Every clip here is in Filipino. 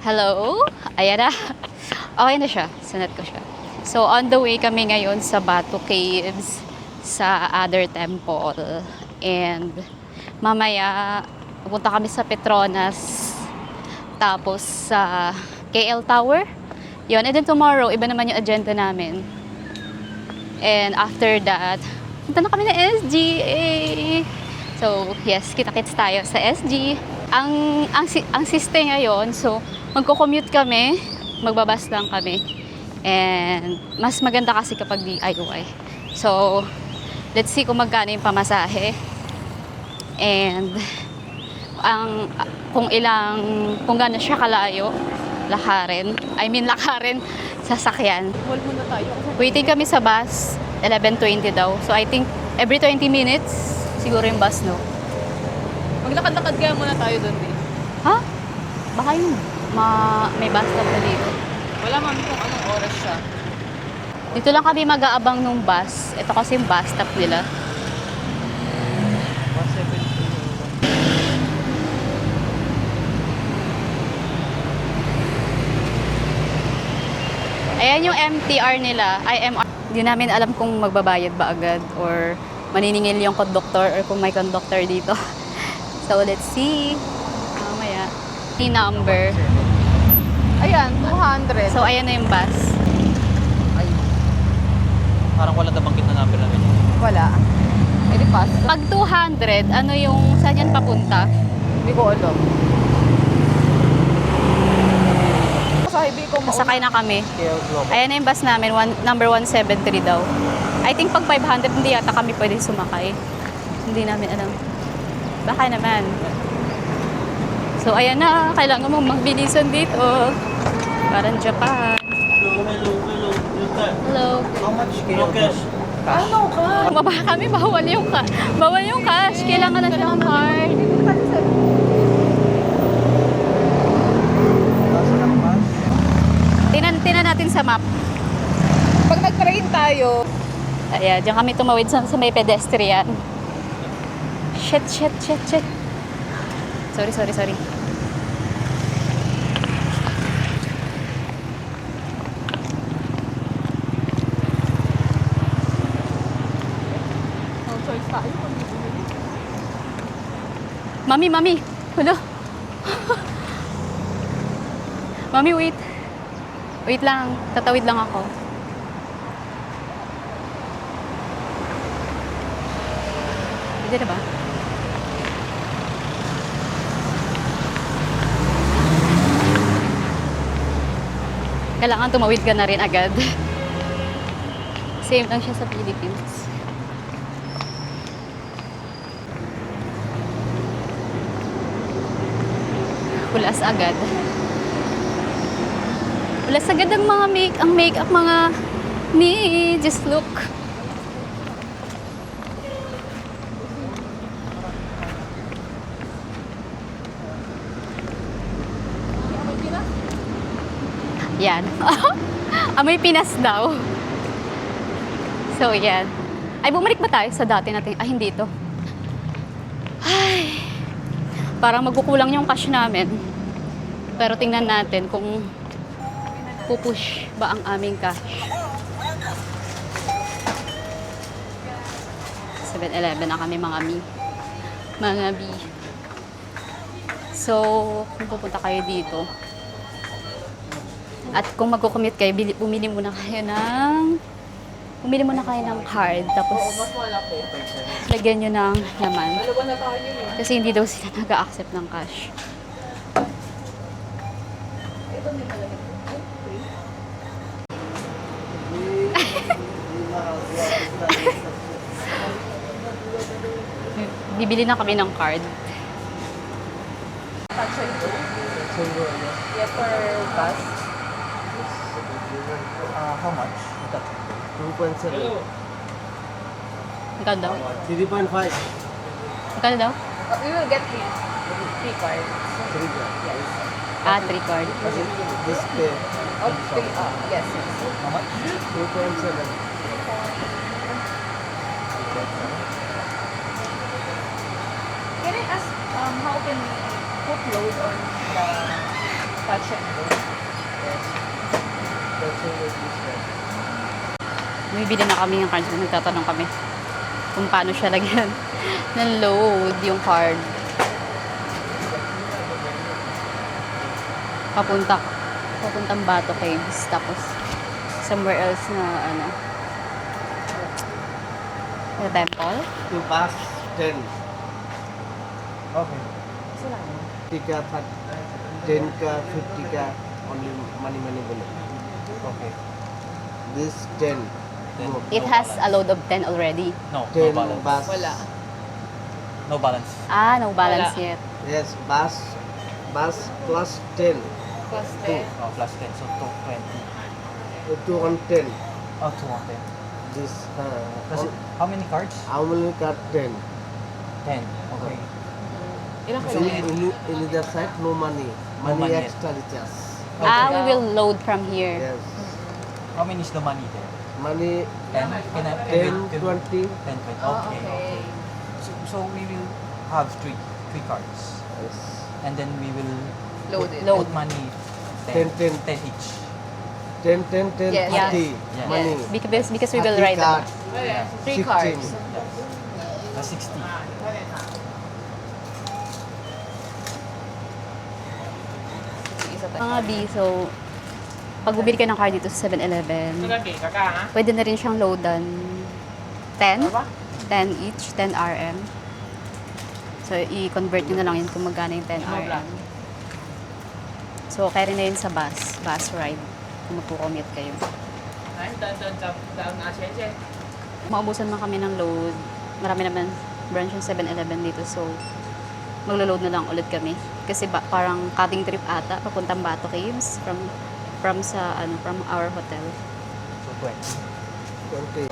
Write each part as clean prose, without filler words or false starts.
Hello? Ayan na. Okay na siya. Sunod ko siya. So, on the way kami ngayon sa Batu Caves sa other temple. And mamaya, pupunta kami sa Petronas. Tapos sa KL Tower. Yun. And then tomorrow, iba naman yung agenda namin. And after that, punta na kami na SG. So, yes, kita-kits tayo sa SG. Ang system ngayon, so, magko-commute kami, magbabas lang kami. And, mas maganda kasi kapag DIY. So, let's see kung magkano yung pamasahe. And, kung gano'n siya kalayo, lakarin, sasakyan. Wall muna tayo. Waiting kami sa bus, 11:20 daw. So, I think, every 20 minutes, siguro yung bus, no? Maglakad-lakad kaya muna tayo doon eh. Ha? Baka yung may bus stop na dito. Wala mami kung anong oras siya. Dito lang kami mag-aabang nung bus. Ito kasi yung bus stop nila. 170. Ayan yung MTR nila, IMR. Hindi namin alam kung magbabayad ba agad or maniningil yung conductor or kung may conductor dito. So, let's see. Mamaya. Yung number. Ayan, 200. So, ayan na yung bus. Ay. Parang wala na bangkit na number namin. Wala. May pass. Pag 200, ano yung, saan yan papunta? Hindi ko alam. Sahibi ko Masakay na kami. KL Global. Ayan na yung bus namin, number 173 daw. I think pag 500, hindi yata kami pwede sumakay. Hindi namin alam. Baka naman. So, ayan na. Kailangan mong magbilisan dito. Parang Japan. Hello. How much KL cash? Ano ka? Baba kami, bawal yung cash. Kailangan na siya ng card. Tinan natin sa map. Pag nag-train tayo, Ayan, diyan kami tumawid sa may pedestrian. Shit. Sorry. no choice tayo. Mami. Hello. Mami, wait. Wait lang. Tatawid lang ako. Pwede na ba? Kailangan tumawid ka na rin agad. Same lang siya sa Philippines. Hulas agad. Hulas agad ang mga make-up mga ni just look. Yan. Amoy Pinas daw. So, yan. Ay, bumalik ba tayo sa dati natin? Ay, hindi ito. Ay. Parang magkukulang yung cash namin. Pero tingnan natin kung pupush ba ang aming cash. 7-Eleven na kami mga mi. Mga bi. So, kung pupunta kayo dito, at kung magko-commute kayo, bumili muna kayo ng card. Tapos, Mas malaki. lagyan nyo ng laman. Dalawa na tayo eh. Kasi hindi daw sila nag-a-accept ng cash. Ito may talaga. Bibili na kami ng card. Touch ito. Yes, for bus. How much? 2.7. Magkano daw? 3.5. Magkano daw? We will get three cards. 3 grand. Yes. 3 card. Kasi this pay. Oh, three. Yes. How much? 2.7. Can I ask how can we put load on the Touch and go. Yes. Touching with this one. Bumibili na kami ng card. So, nagtatanong kami kung paano siya lagyan ng load yung card. Papuntang Bato Caves. Tapos, somewhere else na, the temple. To pass 10. Okay. Isa lang. 50 ka, 10 ka, 50 ka, only money bullet. Okay. This 10. Then, No. It no has balance. a load of 10 already. No 10 balance. bus. Wala. No balance. No balance Wala. yet. Yes, bus plus 10. Plus 10. Oh, plus 10. So, 220. 210. Oh, 210. This, Does it, how many cards? how many card 10? 10. Okay. Ilang So, kayo? in the side, no money. No Money money. extra recharge. We will load from here. Yes. How many is the money there? Money 10? 10, 20. 10, 20. Oh, Okay. okay. So we will have three cards. Yes. And then we will Load it. Load. put money 10, 10. 10 each. 10, 10, 10, Yes. 30. Yes. Money. Because we will 30 ride card. the Yeah. 3 16. cards. The 60. Isa pa. Mga B, so, pag bumili ka ng card dito sa 7-Eleven, pwede na rin siyang loadan 10? 10 each, 10 RM. So, i-convert nyo na lang yun kung magkano yung 10 RM. So, kaya rin na yun sa bus ride, kung magpo-commute kayo. Maubusan man kami ng load. Marami naman branch yung 7-Eleven dito, so, maglo-load na lang ulit kami. Kasi parang cutting trip ata, papuntang Bato Caves from our hotel. So 20. 20.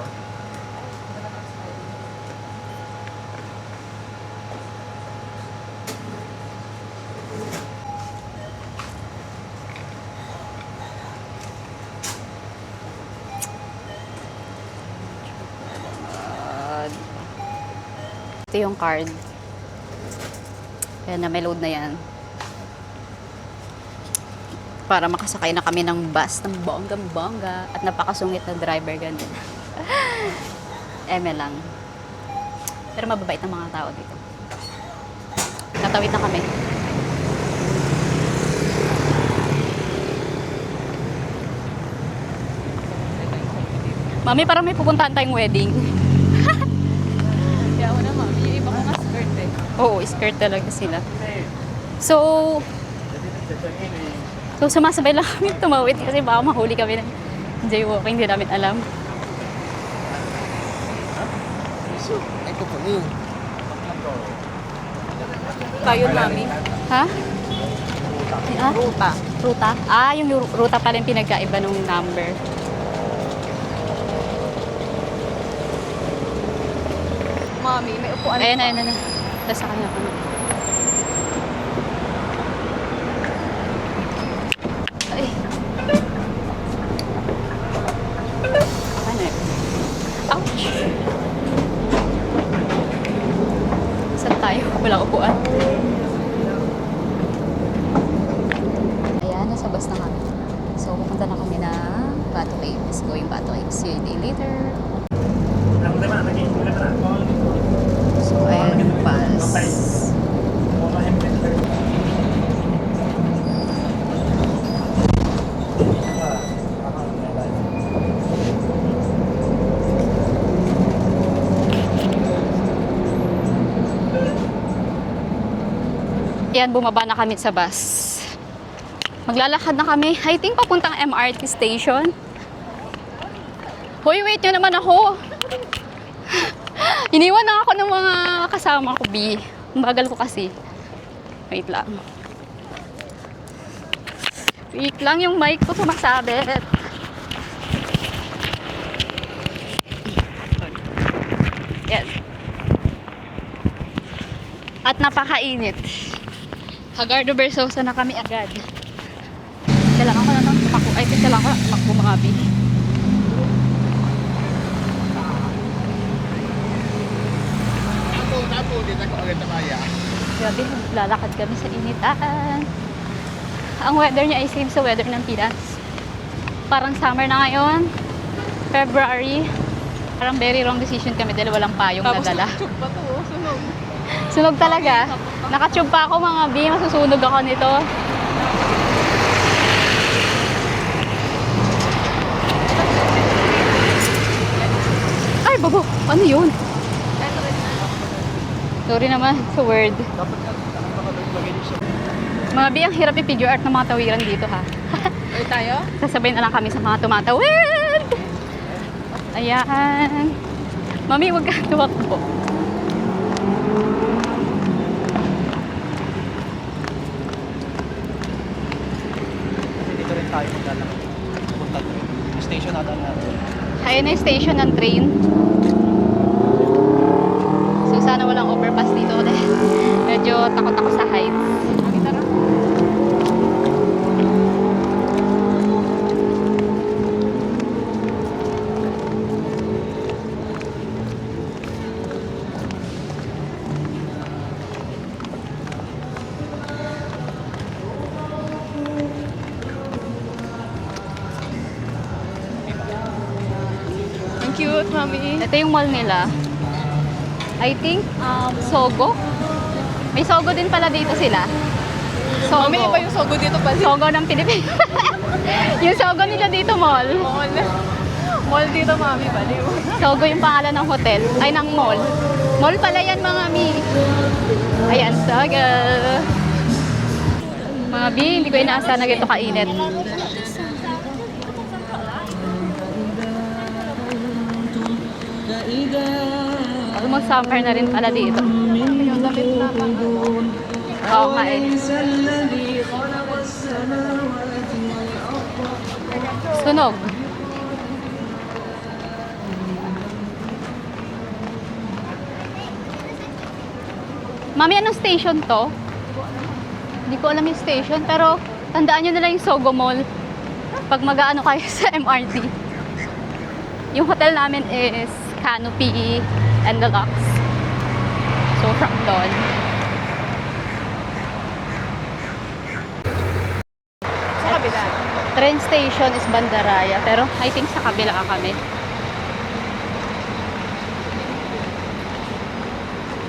Ito yung card. Ayan na, may load na yan. Para makasakay na kami ng bus ng bonggang-bongga at napakasungit na driver ganun. Eme lang. Pero mababait ang mga tao dito. Natawid na kami. Mami, parang may pupuntahan tayong wedding. Kaya ako na, mami. Yung iba ko nga skirt eh. Oo, skirt talaga sila. So sumasabay lang kami tumawid kasi baka mahuli kami ng jaywalking, hindi namin alam. So, ito po niyo. Tayo, mami. Ha? Ruta. Ruta? Yung ruta pala yung pinagkaiba ng number. Mami, may upuan Ayan, pa. ayan. Tapos sa kanya ko na. Ay. Ano yun? Ouch! Saan tayo? Walang upuan. Ayan, nasa bus na kami. So, pupunta na kami na Bato Caves. Going Bato Caves. See you a day later. So, ayan yung bus. Yan, bumaba na kami sa bus. Maglalakad na kami. I think papuntang MRT station. Hoy, wait nyo naman ako. Iniwan na ako ng mga kasama ko, B. Ang bagal ko kasi. Wait lang. Wait lang, yung mic ko sumasabit. Yan. At napakainit. Hagardo Versosa na kami agad. Kailangan ko na lang tumakbo. Ay, kailangan ko na tumakbo mga B. Tapo, di na ko agad na kaya. Grabe, lalakad kami sa initan. ang weather niya ay same sa weather ng Pinas. Parang summer na ngayon. February. Parang very wrong decision kami dahil walang payong Tapos nadala. nakachug pa to, sunog. Sunog talaga. Nakatube pa ako mga B. Masusunog ako nito. Ay, babo. Ano yun? Sorry naman sa word. Dapat nakalagay niyo siya. Mga B, ang hirap i-figure out ng mga tawiran dito ha. Ay, tayo? Sasabay na lang kami sa mga tumatawid. Ayan. Mami, huwag ka tumakbo. Kasi dito rin tayo maglalakad. Punta to. Station natin natin. Ayun na yung station ng train. So sana walang overpass dito. Medyo takot ako sa heights. Tara. Ang cute, mami. Ito yung mall nila. I think, Sogo. May Sogo din pala dito sila. Sogo. Mami, iba yung sogo dito pala. Sogo ng Pilipinas. Yung Sogo nila dito, mall. Mall. Mall dito, mami. Baliw. Sogo yung pangalan ng hotel. Ay, ng mall. Mall pala yan, mga mi. Ayan, Sogo. Mga bi, hindi ko inaasahan na ganito kainit. Almost summer na rin pala dito. Yung damit na Oo nga eh. Sunog. Mami, anong station to? Hindi ko alam yung station, pero tandaan nyo na lang yung Sogo Mall. Pag mag-aano kayo sa MRT. Yung hotel namin is Canopy and Deluxe. So, from doon. sa kabila. Train station is Bandaraya, pero I think sa kabila kami.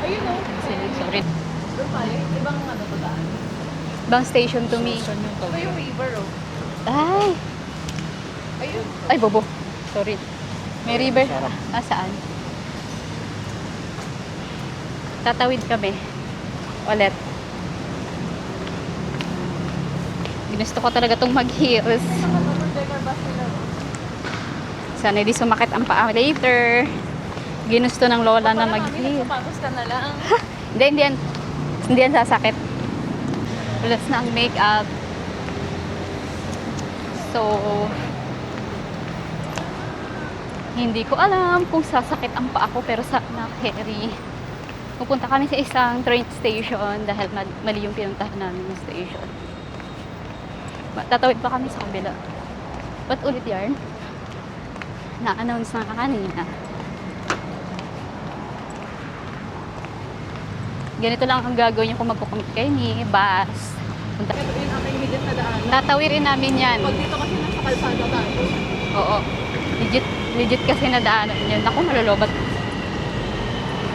Ayun o. Sorry. Doon pala. Ibang ano to daan. Bang station to me. Saan yung Ito tawag? yung river o. Ay! Ayun. Ay, bobo. Sorry. May river. Ah, saan? Tatawid kami. Ulit. Ginusto ko talaga tong mag-heels. Naka-overtaker bus nila. Sana hindi sumakit ang paa later. Ginusto ng lola na mag-heels. Tapos ka na lang. Hindi yan sasakit. Plus na ang make-up. So, hindi ko alam kung sasakit ang paa ko, pero sana carry. Pupunta kami sa isang train station dahil mali yung pinuntahan namin ng station. Tatawid pa kami sa kabila. Ba't ulit yarn? Na-announce na kanina. Ganito lang ang gagawin niyo kung magkukumit kayo ni bus. Punta. Ito yung aking higit na daan. Tatawirin namin yan. Pag dito kasi nasa kalsada tayo. Oo. Legit kasi nadaanan yun. Naku, malolobat.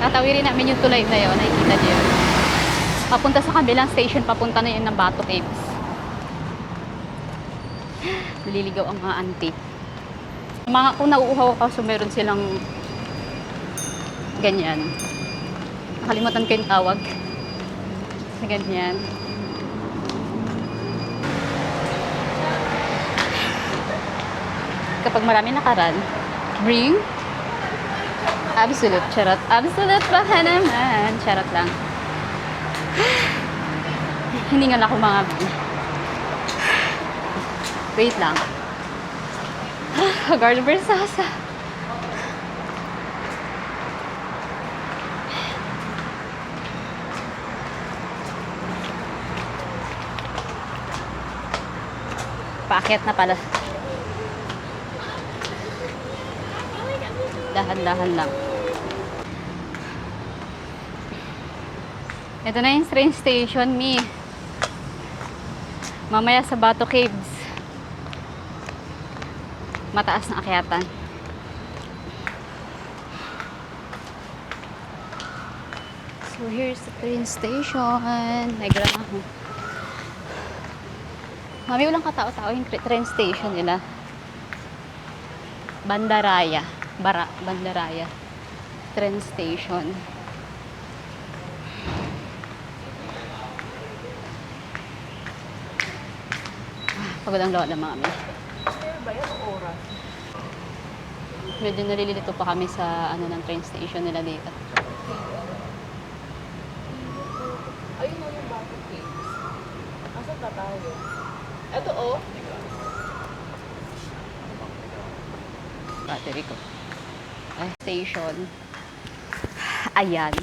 Tatawirin namin yung tulay na yun. Nakikita niyo yun. Papunta sa kabilang station, papunta na yun ng Bato Caves. Naliligaw ang mga auntie. Mga kung nauuhaw ka, so meron silang ganyan. Nakalimutan ko yung tawag. Na ganyan. Kapag marami nakaran, bring absolute, charot. Absolute baka naman. Charot lang. Hiningal ako mga wait lang. Garden Versasa. Paakyat na pala. Dahan-dahan lang. Ito na yung train station, Mi. Mamaya sa Bato Caves. Mataas na akyatan. So here's the train station. Negra na ako. Mami, walang katao-tao yung train station nila. Bandaraya. Bandaraya. Train station. Pagod ang lola, mami. Ba yan o oras? Medyo nalilito pa kami sa ng train station nila dito. Ayun o yung Bato Caves. Asan na tayo? Ito o. Battery ko. Ay, station. Ayan.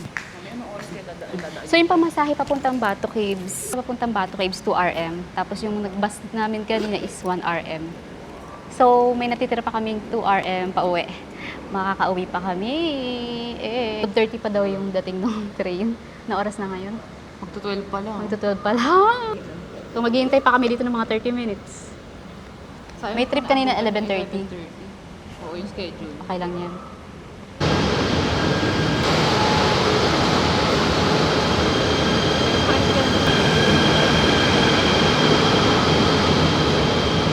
Anong oras kayo dadaan? So yung pamasahe papuntang Bato Caves, 2 RM. Tapos yung nag-bus namin kanina is 1 RM. So may natitira pa kaming 2 RM pa uwi. Makakauwi pa kami. 12:30 pa daw yung dating ng train. Na oras na ngayon? Magto-12 pa lang. Magto-12 pa lang. So maghihintay pa kami dito ng mga 30 minutes. May trip kanina 11:30. Oo, yung schedule. Okay lang yan.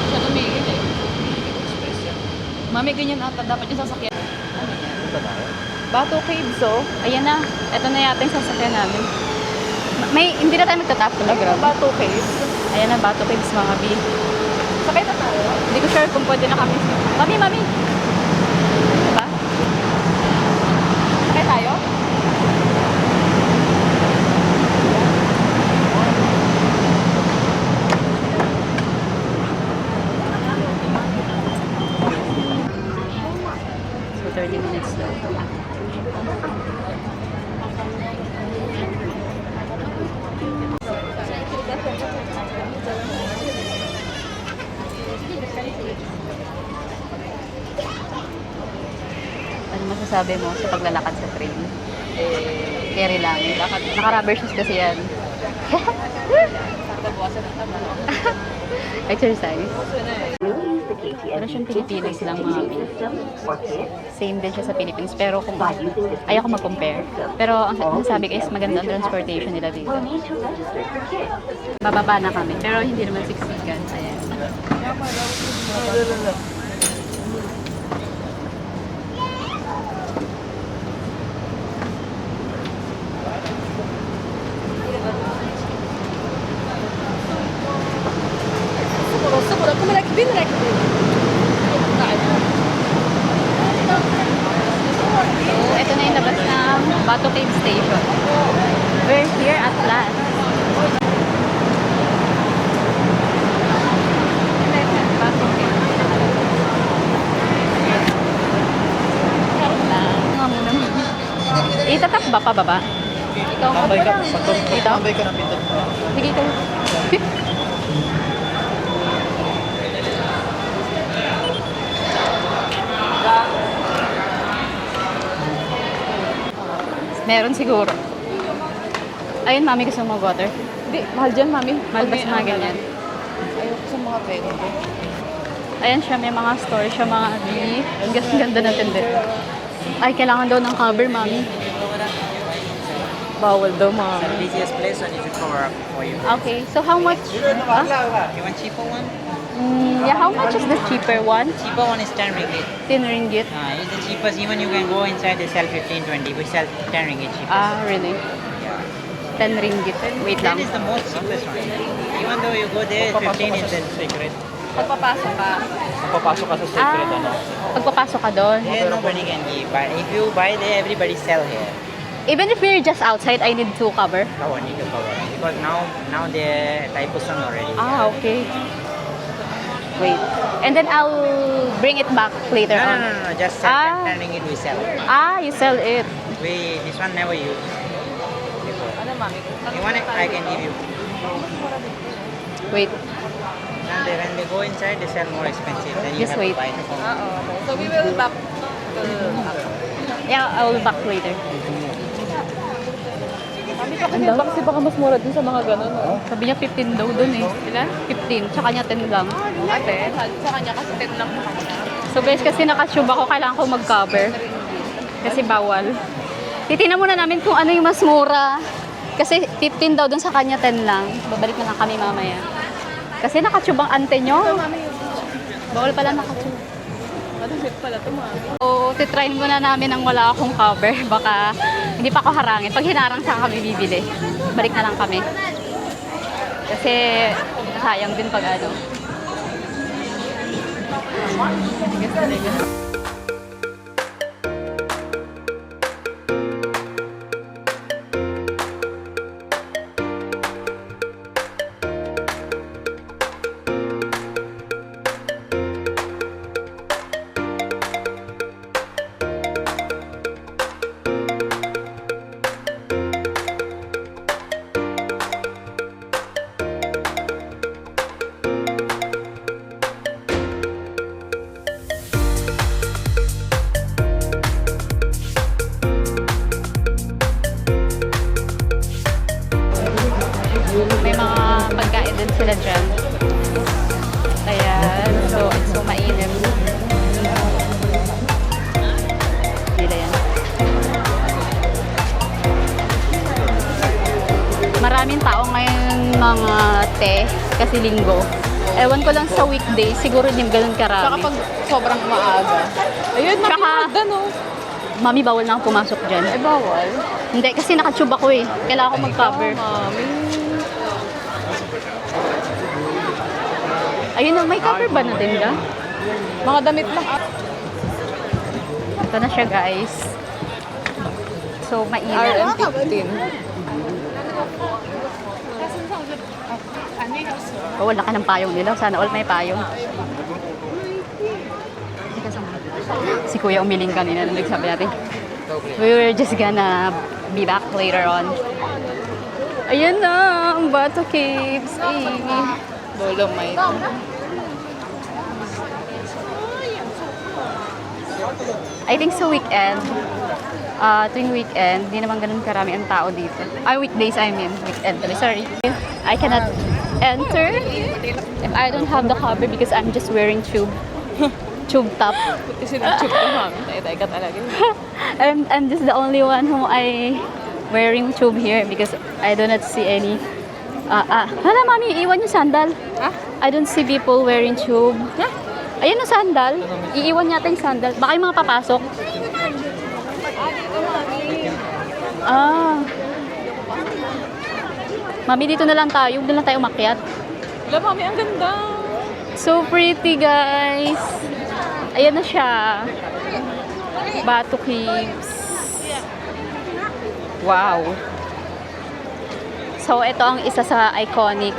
Siya tumigil eh. Mami, ganyan ata. Dapat yung sasakyan. Punta tayo. Bato Caves oh. Ayan na. Ito na yata yung sasakyan namin. Hindi na tayo magtatap talaga. Bato Caves. Ayan na, Bato Caves mga B. Sakay na tayo. Hindi ko sure kung pwede na kami. Mami! Diba? Sakay tayo? So, 30 minutes daw. Ano masasabi mo sa paglalakad sa train? Carry lang. Naka-rubber shoes kasi yan. Babawasan ang tama. Exercise. Pero siyang Pilipinas lang mga same din siya sa Philippines. Pero kung ayaw ko mag-compare. Pero ang sabi ko is maganda ang transportation nila dito. Bababa na kami. Pero hindi naman siksikan. Ayan. Sıfır. Akımı rakibin rakibi. So, ito na yung labas ng Bato Cave Station. We're here at last. Bato Cave. Nga muna. Itatap ba pababa? Ikaw nga Tambay ka. Dito? Tambay ka ng pindot mo. Sige, ikaw. Meron siguro. Ayun, mami, gusto mo water? Hindi, mahal dyan, mami. Mahal ba sa mga ganyan? Ayoko sa mga pwede. Ayan siya, may mga store siya, mga beef. Ang ganda ng tindahan. Ay, kailangan daw ng cover, mami. Bawal daw, mami. Busiest place so need to cover up for you. Okay, so how much? Huh? You want cheaper one? Yeah, how much is the cheaper one? Cheaper one is 10 ringgit. 10 ringgit. It's the cheapest. Even you can go inside, they sell 15, 20. We sell 10 ringgit cheapest. Ah, really? Yeah. 10 ringgit. Wait lang. That is the most cheapest one. Even though you go there, 15 is the secret. Pagpapasok ka. Papasok ka sa secret, ano? Pagpapasok ka doon. There nobody can give. But if you buy there, everybody sell here. Even if we're just outside, I need to cover. Cover, need to cover. Because now they're Taipusan already. Ah, okay. Wait. And then I'll bring it back later on. No. Just sell. Ah. 10 ringgit we sell. Ah, you sell it. This one never use before. Ano, mami? You want it? I can give you. Wait. Now when they go inside, they sell more expensive. Then you Just have wait. to buy it from Okay. So we will back to... Yeah, I will back later. Mami, Kasi baka mas mura din sa mga ganun. No? Sabi niya 15 daw dun eh. Ilan? 15. Tsaka niya 10 lang. Ate, sa kanya kasi 10 lang sa kanya. So guys, kasi nakatube ako, kailangan ko mag-cover. Kasi bawal. Titingnan muna namin kung ano yung mas mura. Kasi 15 daw dun sa kanya, 10 lang. Babalik na lang kami mamaya. Kasi nakatube ang ante nyo. Bawal pala nakatube. Madamit pala ito mga. So, titry muna namin ang wala akong cover. Baka hindi pa ako harangin. Pag hinarang sa kami bibili. Balik na lang kami. Kasi sayang din pag ano. May mga pagkain din sila dyan. Ayan. So mainit. Nila yan. Maraming tao ngayon mga kasi linggo. Ewan ko lang sa weekday, siguro hindi ganun Saka karami. pag sobrang maaga. Ayun, Tsaka- makikagda no. Mami, bawal na akong pumasok dyan. Eh, bawal. Hindi, kasi nakatube ako eh. Kailangan ko mag-cover. Mami. Ayun na, may cover ba na din ka? Mga damit lang. Ito na siya guys. So, mainit. RM15. Oh, wala ka ng payong nila. Sana all may payong. Si Kuya umiling kanina nung nagsabi natin. We were just gonna be back later on. Ayun na, ang Bato Caves. Dolomite. I think sa weekend, tuwing weekend, di naman ganun karami ang tao dito. Weekdays I mean. Weekend. Sorry. I cannot enter if I don't have the cover because I'm just wearing tube top. Kasi nag-chip ko, mami. Tay-tay ka talaga. I'm just the only one who I wearing tube here because I do not see any. Hala, mami, iwan yung sandal. Ha? I don't see people wearing tube. Ha? Ayun yung sandal. Iiwan yata yung sandal. Baka yung mga papasok. Mami, dito na lang tayo. Doon lang tayo umakyat. Wala, mami, ang ganda. So pretty, guys. Ayan na siya. Bato Caves. Wow. So, ito ang isa sa iconic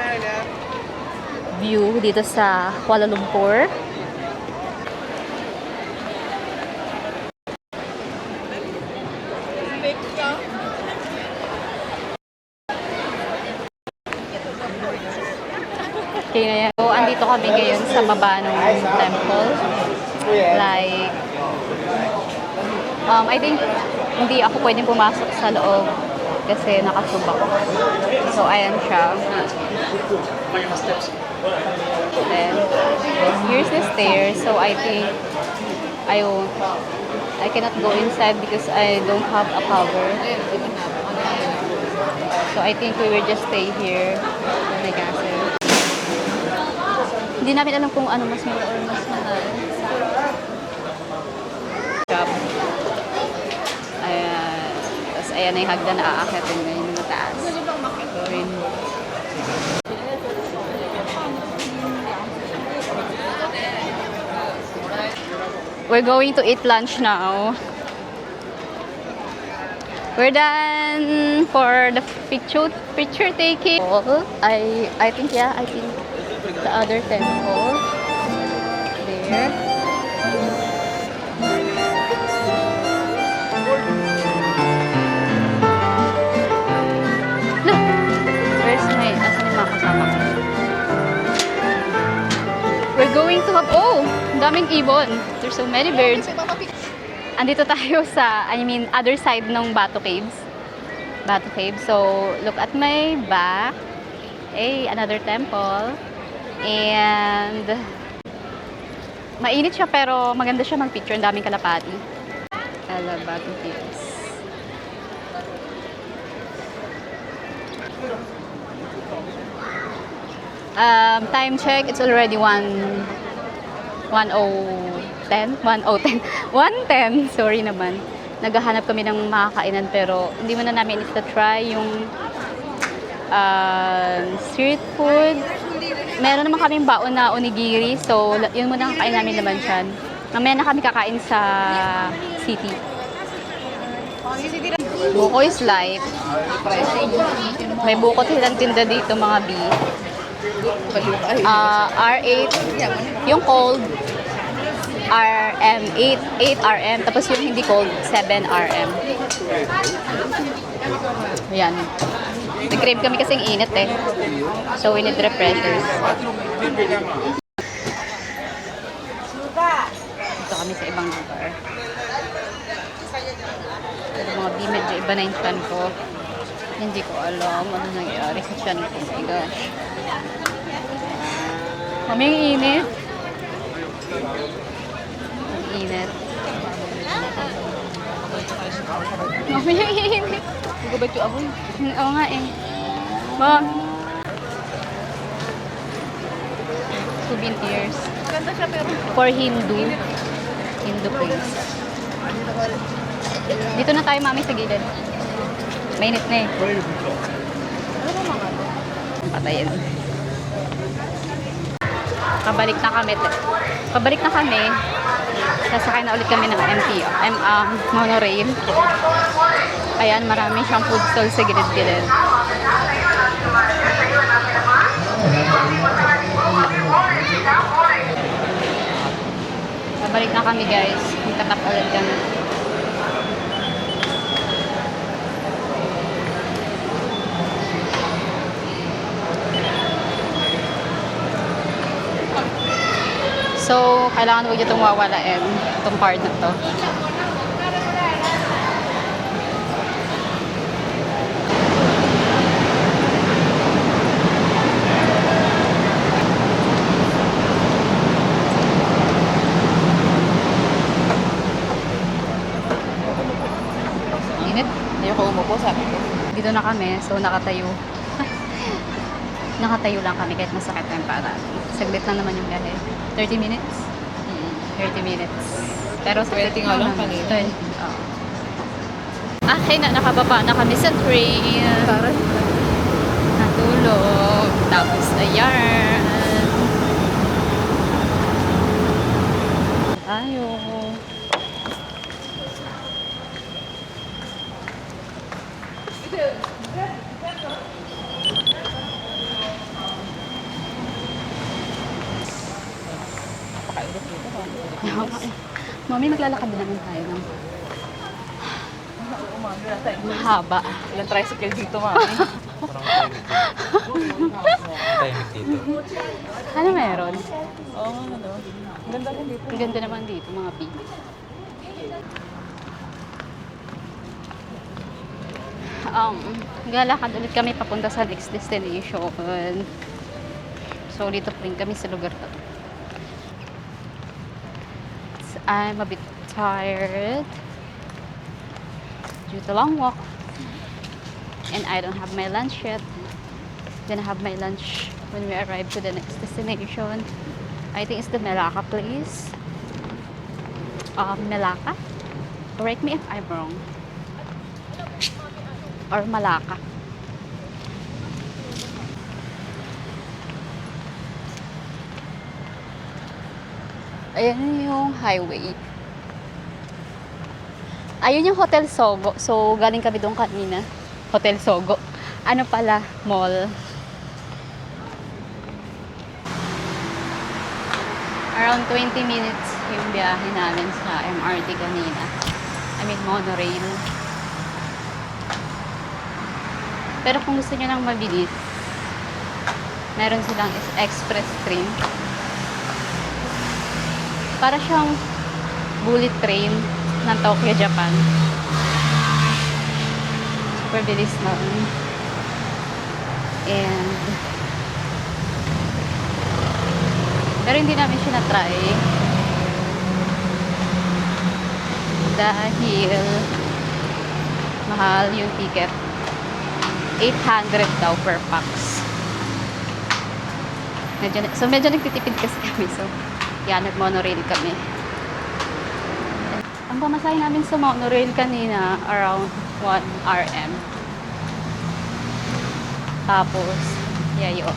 view dito sa Kuala Lumpur. Okay na yan. So, andito kami ngayon sa baba ng temple. Like, I think hindi ako pwedeng pumasok sa loob kasi nakasubak. So, ayan siya. Then, here's the stairs. So, I think I cannot go inside because I don't have a cover. So, I think we will just stay here in the castle. Hindi namin alam kung ano mas mura or mas mahal. Shop. Ayan. Tapos ayan na yung hagdan na aakyatin ngayon ng taas. Rin. We're going to eat lunch now. We're done for the picture taking. I think the other temple there. Look, where's my mga kasama ko? We're going to have, daming ibon. There's so many birds. Andito tayo sa, other side ng Bato Caves. Batu Cave. So, look at my back. Another temple. And mainit siya pero maganda siya mag-picture. Ang daming kalapati. Batu Caves. Time check, it's already 1:10, sorry naman. Naghahanap kami ng makakainan pero hindi mo na namin ita-try yung street food. Meron naman kaming baon na onigiri, so yun muna kakain namin naman dyan. Mamaya na kami kakain sa city. Buko is life. May buko silang tinda dito mga B. R8, yung cold, RM, 8RM, tapos yung hindi cold, 7RM. Ayan. Nag-crave kami kasing init eh. So we need refreshers. Dito kami sa ibang lugar. Mga B, medyo iba na yung chan ko. Hindi ko alam ano nangyari sa chan ko. Oh my gosh. Mami, ang init. Ang init. Mami, ang init. Hindi ko ba ito aboy? Oo nga eh. Mom. Souvenirs. Maganda siya pero For Hindu. Hindu place. Dito na tayo, mami, sa gilid. Mainit na eh. ano ba mga to? Patayin. Pabalik na kami. Pabalik na kami. Sasakay na ulit kami ng monorail. Ayan, marami siyang food stall sa gilid-gilid. Pabalik na kami, guys. Magtatap ulit kami. So, kailangan huwag itong wawalain. Itong part na to. Init. Ayoko umupo, sabi ko. Dito na kami. So, nakatayo. Nakatayo lang kami kahit masakit na yung para. Saglit lang naman yung biyahe. 30 minutes? 30 minutes. Pero sa 20 nga lang kanina. 20. Oo. Okay na, nakababa na kami sa train. Natulog. Tapos ayan. Tayo. Mami, maglalakad din naman tayo ng mahaba. Ilang tricycle dito, mami. Tahimik dito. Ano meron? Oo, ano. Ang ganda rin dito. Ang ganda naman dito, mga P. Galakad ulit kami papunta sa next destination. So, dito pa rin kami sa lugar to. I'm a bit tired due to long walk. And I don't have my lunch yet. Gonna have my lunch when we arrive to the next destination. I think it's the Melaka place. Melaka? Correct me if I'm wrong. Or Malaka. Ayan yung highway. Ayun yung Hotel Sogo. So, galing kami doon kanina. Hotel Sogo. Ano pala? Mall. Around 20 minutes yung biyahe namin sa MRT kanina. I mean, monorail. Pero kung gusto nyo nang mabilis, meron silang express train. Para siyang bullet train ng Tokyo, Japan. super bilis nun. And pero hindi namin siya na-try dahil mahal yung ticket. 800 daw per pax. Medyo nagtitipid kasi kami. So, yan, nag-monorail kami. Ang pamasahe namin sa monorail kanina, around 1 RM. Tapos, yeah, yun.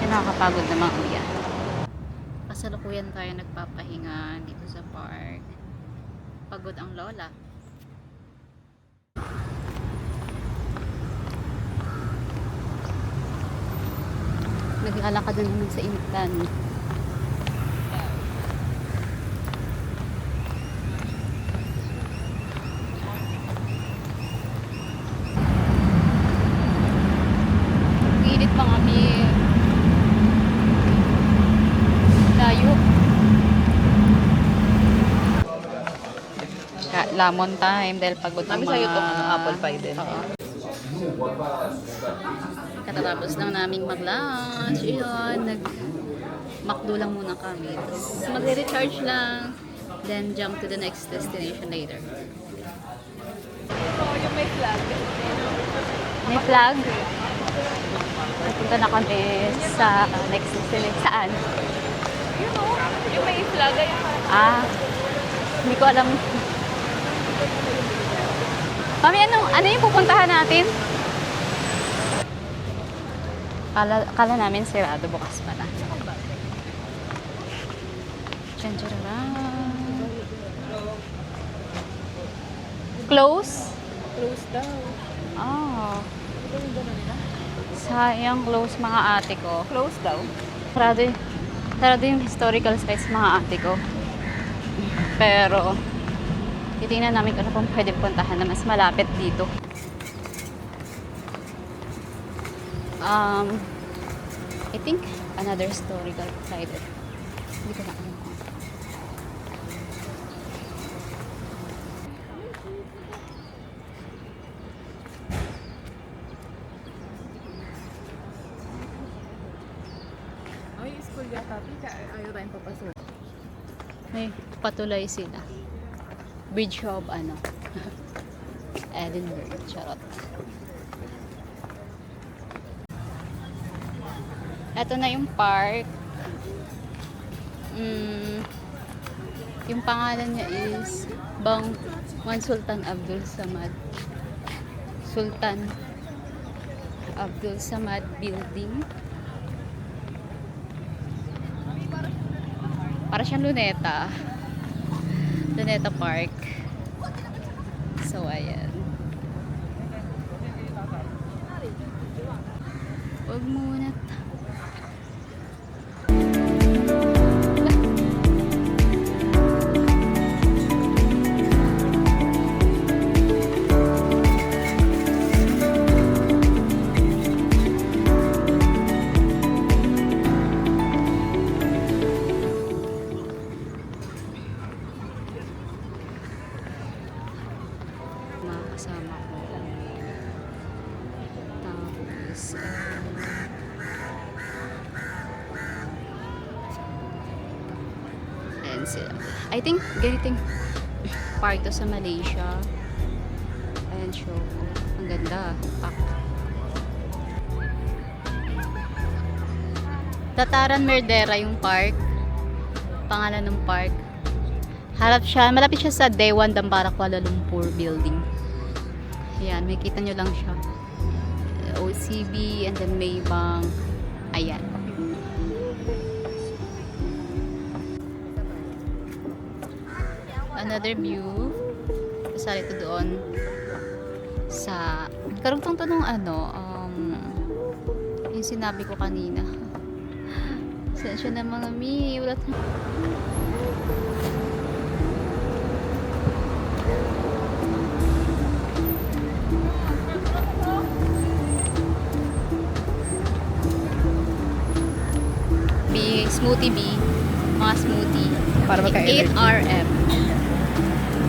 Nakakapagod naman uyan. Kasalukuyan tayo nagpapahinga dito sa park. Pagod ang lola. Naglalakad na naman sa Intan. Init pa kami. Layo. Lamon time dahil pagod ang Mami, sa'yo tong apple pie din. Oo. Katatapos lang naming mag-lunch. Yun, nag-McDo lang muna kami. Tapos magre-recharge lang. Then jump to the next destination later. Oo, yung may flag. May flag. Napunta na kami sa next destination. Saan? You know, yung may flag ay Ah, hindi ko alam. Mami, ano yung pupuntahan natin? Kala namin sirado, bukas pa na. Close? close daw. Ah, Ito yung gano'n nila. sayang close mga ate ko. Close daw. Sarado yung historical sites mga ate ko. Pero, titingnan namin kung ano pong pwede puntahan na mas malapit dito. I think another historical site. Hindi ko na alam. Ay, school yata. Ayaw tayong papasok. May patulay sila. Bridge of Edinburgh. Charot. Ito na yung park. Yung pangalan niya is Bang Wan Sultan Abdul Samad. Sultan Abdul Samad Building. Para siyang Luneta. Luneta Park. So, ayan. Huwag muna. Mga kasama ko. Tapos, ayan sila. I think ganitong park to sa Malaysia. Ayan, show. Ang ganda. Tataran Merdera yung park. Pangalan ng park. Malapit siya sa Dewan Dambara Kuala Lumpur building. Ayan, may kita nyo lang siya. OCB and then Maybank. Ayan. Another view. Kasali ito doon sa karugtong to nung yung sinabi ko kanina. Sensya na mga mi. Wala smoothie bee. Mga smoothie. Para magka-energy. 8 RM.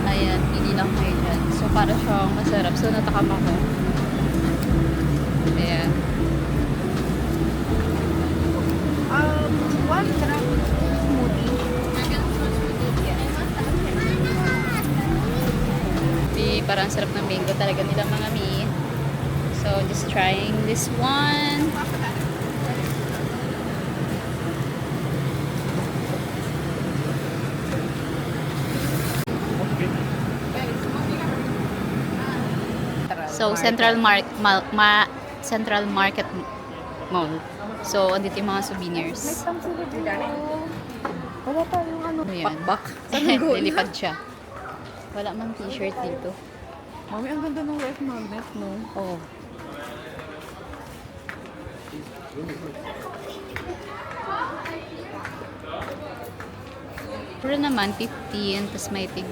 Ayan, pili lang kayo dyan. So, para siyang masarap. So, natakam ako. Ayan. One crab smoothie. Parang sarap ng mango talaga nila mga mi. So, just trying this one. So, Central Market Mall. So, andito yung mga souvenirs. Wala tayong ano, Ano yan? pakbak. Saan go? Nilipad siya. Wala mang t-shirt dito. Mami, ang ganda ng ref magnet, no? Oh. Pero naman, 15, tapos may tig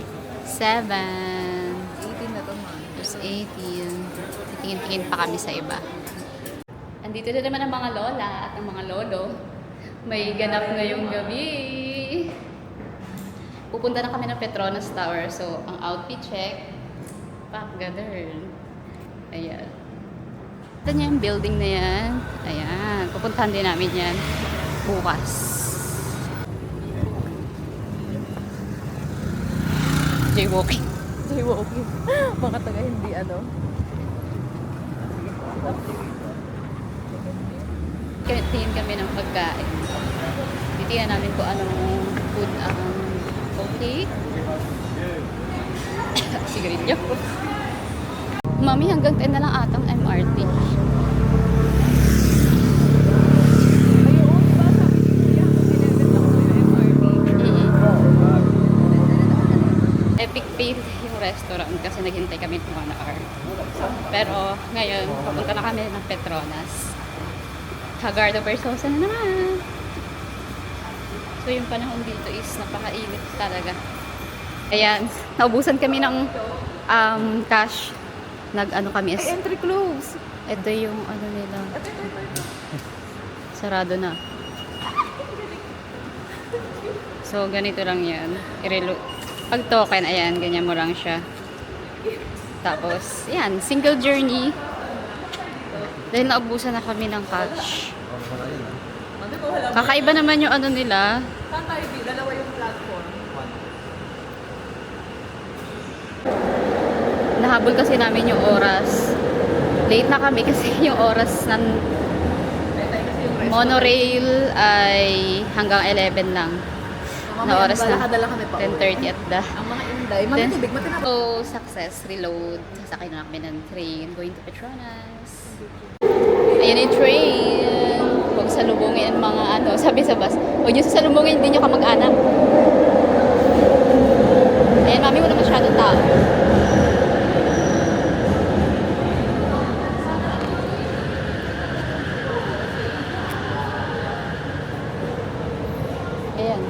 7, 18 na to, man. tapos 18. Titingin-tingin pa kami sa iba. Andito na naman ang mga lola at ang mga lolo. May ganap ngayong gabi. Pupunta na kami ng Petronas Tower. So, ang outfit check. Pak, ganun. Ayan. Ito niya yung building na yan. Ayan. Pupuntahan din namin yan bukas. Jaywalking. Jaywalking. Mga taga hindi, ano? Tingin kami ng pagkain. Titingnan namin kung anong food ang okay. Sigarilyo. Mami, hanggang 10 na lang atang MRT. Ayun, di ba sabi ni Kuya, 11 lang to yung MRT. Epic fail yung restaurant kasi naghintay kami ng 1 hour. Pero ngayon, papunta na kami ng Petronas. Hagardo Versosa na naman. So yung panahon dito is napakainit talaga. Ayan, naubusan kami ng cash. Nag-ano kami Ay, entry close. ito yung ano nila. Sarado na. So ganito lang yan. Pag token, ayan, ganyan mo lang siya. Tapos, yan, single journey. Dahil naubusan na kami ng cash. Kakaiba naman yung ano nila. Saan tayo, B? Dalawa yung platform. Nahabol kasi namin yung oras. Late na kami kasi yung oras ng monorail ay hanggang 11 lang. Na oras na. Nakadala kami pa. 10:30 at the. Ang mga inday. Mami, tubig. Matinap. So, success. Reload. Sasakay na kami ng train. Going to Petronas. Ayan yung train. Huwag salubungin ang mga ano. Sabi sa bus, huwag nyo sasalubungin, hindi nyo kamag-anak. Ayan, mami, wala masyadong tao. Ayan.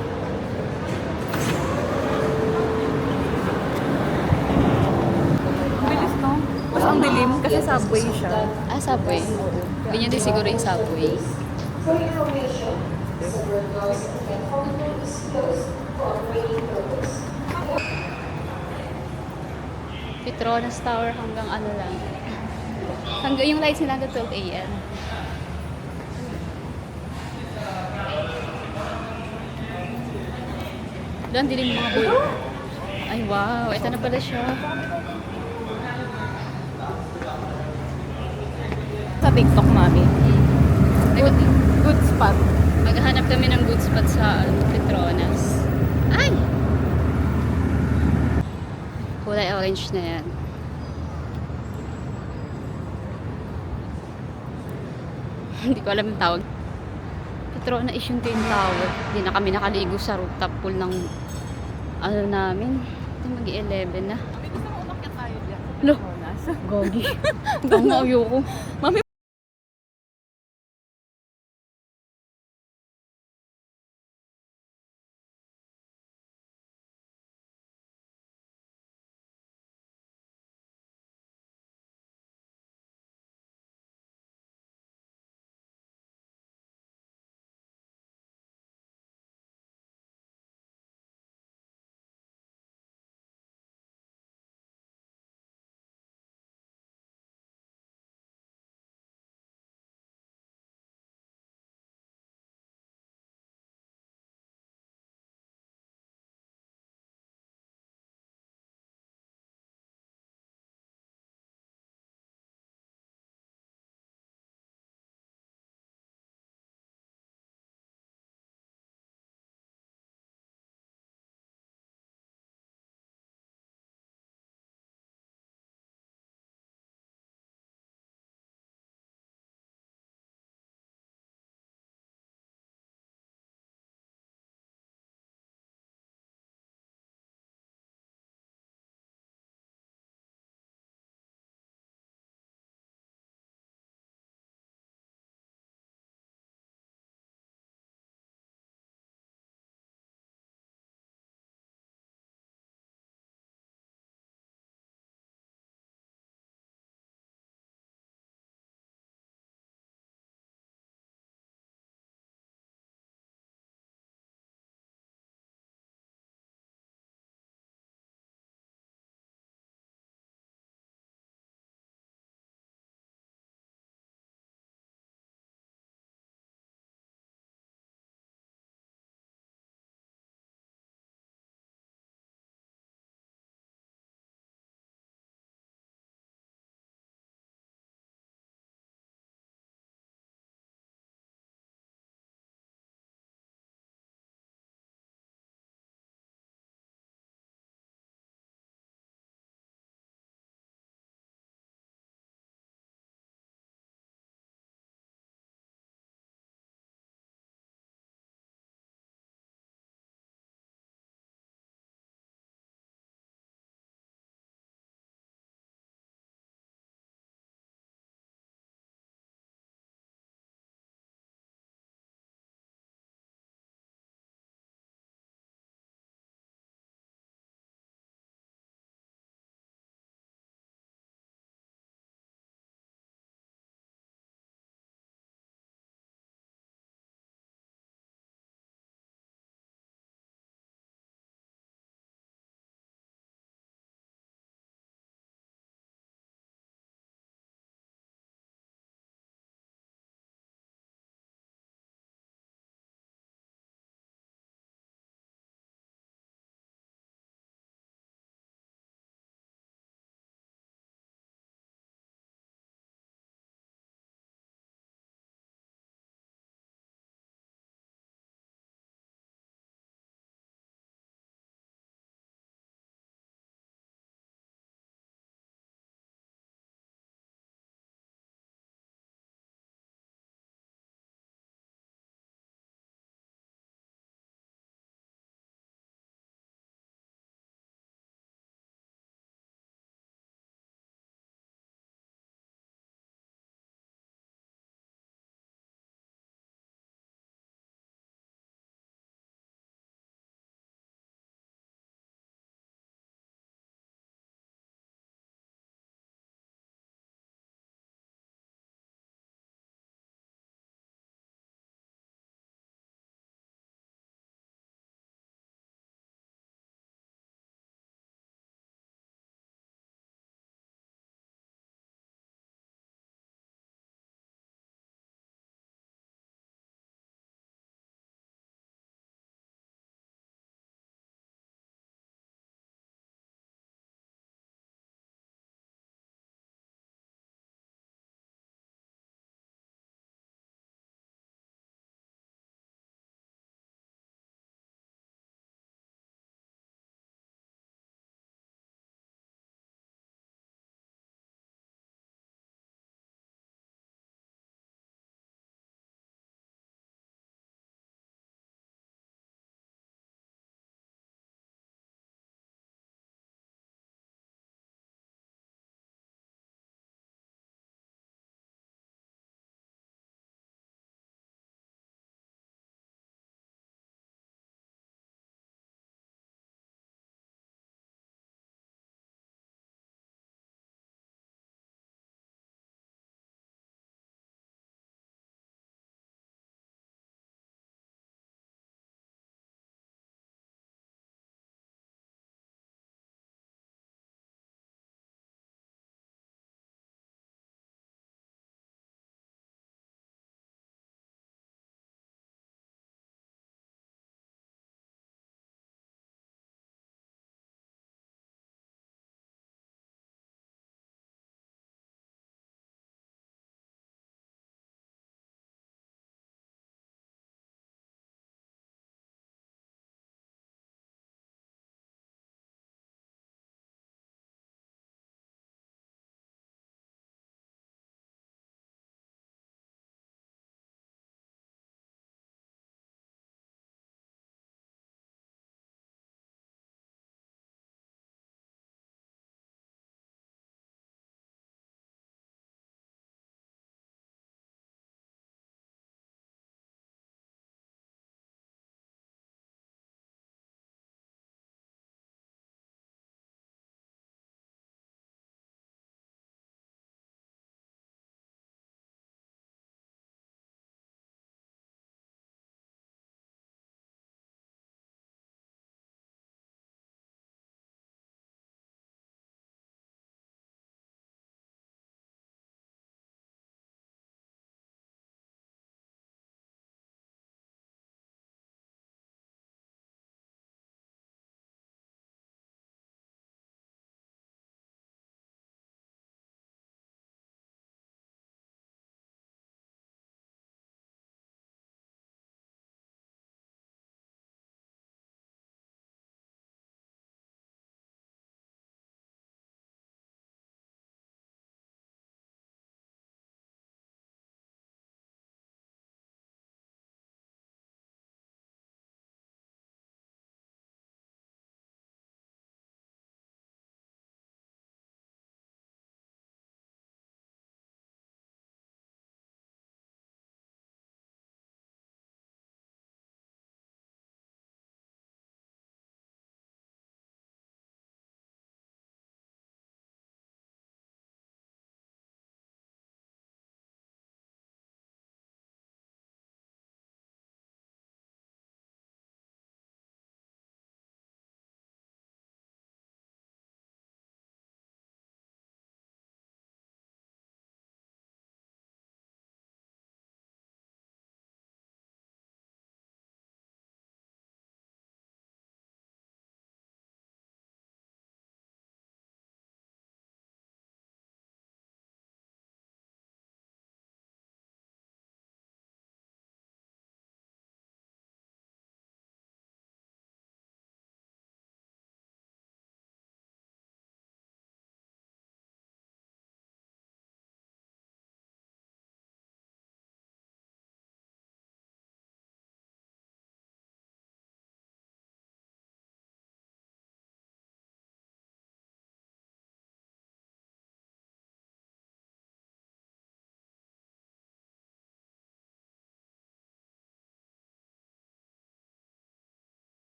Bilis, no? Mas ang dilim kasi subway siya. Ah, subway. Ganyan din siguro yung subway. Petronas Tower hanggang ano lang. Hanggang yung lights nila hanggang 12 a.m. Doon dilim mga boy. Ay wow, ito na pala siya. Sa TikTok, mami. Good, Good spot. maghanap kami ng good spot sa Petronas. Ay! Kulay orange na yan. Hindi ko alam yung tawag. Petronas is yung Twin Tower. Hindi na kami nakaligo sa rooftop pool ng ano namin. Ito mag-11 na. Mami, gusto mo umakyat tayo dyan? Lo. Nasa. Gogi. Ang ayoko. Mami,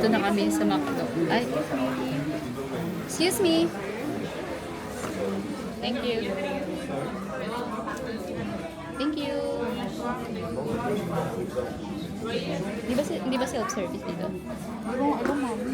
Nandito na kami sa McDo. Ay. Excuse me. Thank you. Thank you. Di ba self-service dito? Hindi ko alam, mami.